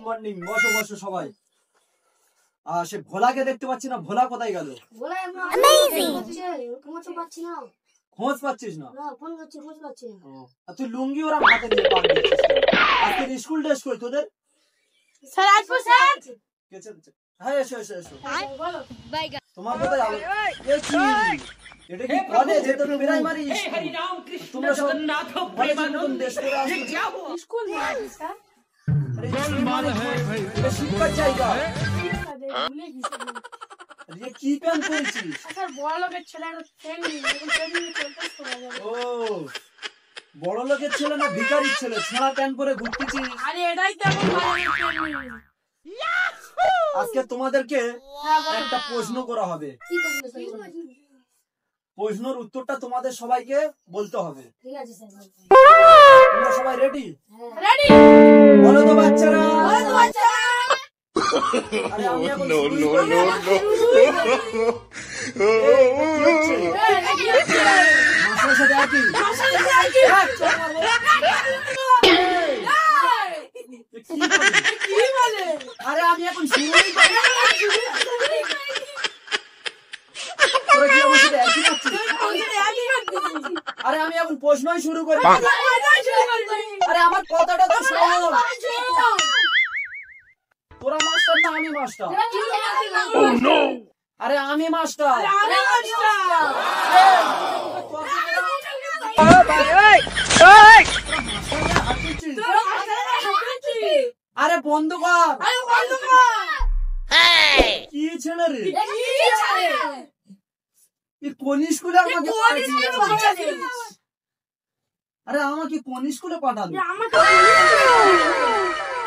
Morning বসো বসো সবাই। সে ভোলাকে দেখতে পাচ্ছি না, ভোলা কোথায় গেল? খোঁজ পাচ্ছিস না? তুই লুঙ্গি ওরা হাতে নিয়ে পাক দিচ্ছিস। আজকে স্কুল ড্রেস কই তোদের? স্যার আসবো স্যার। হ্যাঁ এসো এসো এসো। তোমার কোথায় যাবে? এটা কি কলেজ? এটা তো প্রাইমারি স্কুল। তোমরা সব কলেজের মতন ড্রেস পরে আসছো। স্কুল মানে স্যার? এটা শিক্ষার জায়গা। কি প্যান্ট পরেছিস? স্যার বড় লোকের ছেলে ও বড় লোকের ছেলে না ভিখারির ছেলে? ছেঁড়া প্যান্ট পরে ঘুরতেছিস? আরে এটাই তো আজকে তোমাদেরকে একটা প্রশ্ন করা হবে। প্রশ্নের উত্তরটা তোমাদের সবাইকে বলতে হবে। ঠিক আছে স্যার। তোমরা সবাই রেডি? রেডি? বলো তো বাচ্চারা। বলো তো বাচ্চারা। আরে আমি এখন No. মাস্টারের সাথে একই। কি বলে? আরে আমি এখন শুরুই করি। তোরা কি আমার সাথে একই করছিস? আরে আমি এখন প্রশ্নই শুরু করি। আরে আমার কথাটা তো শোন। তোরা মাস্টার না আমি মাস্টার? আরে আমি মাস্টার। আরে বন্ধ কর। কি ছেলে রে? কোন স্কুলে আমাকে পাঠিয়েছিস? আরে আমাকে কোন স্কুলে পাঠালো?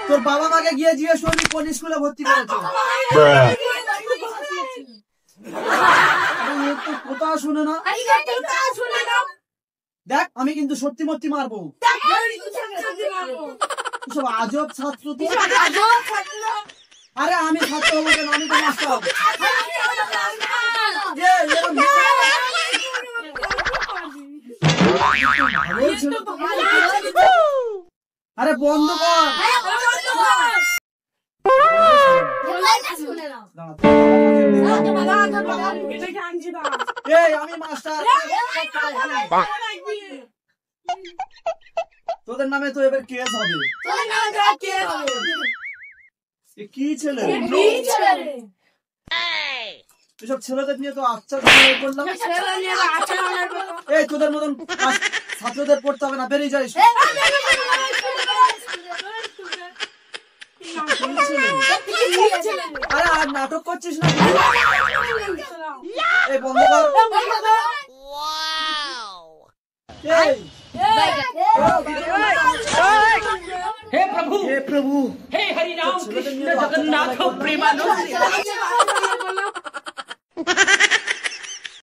তোর বাবা মাকে গিয়ে জিজ্ঞেস করবি কোন স্কুলে ভর্তি করেছে। কথা শুনে না। দেখ আমি কিন্তু সত্যি মত্যি মারবো। সব আজব ছাত্র তো। আরে আমি ছাত্র হবো কেন? আমি তো মাস্টার। আরে বন্ধ কর। আমি মাস্টার। তোদের নামে তো এবার কেস হবে। কি ছেলে? এসব ছেলেদের নিয়ে তো আচ্ছা করলাম। এই তোদের মতন ছাত্রদের পড়তে হবে না, বেরিয়ে যাইস। আরে আর নাটক করছিস না? এই বন্ধ কর। हे प्रभु हे हरि राम कृष्ण जगन्नाथ प्रेमानंद।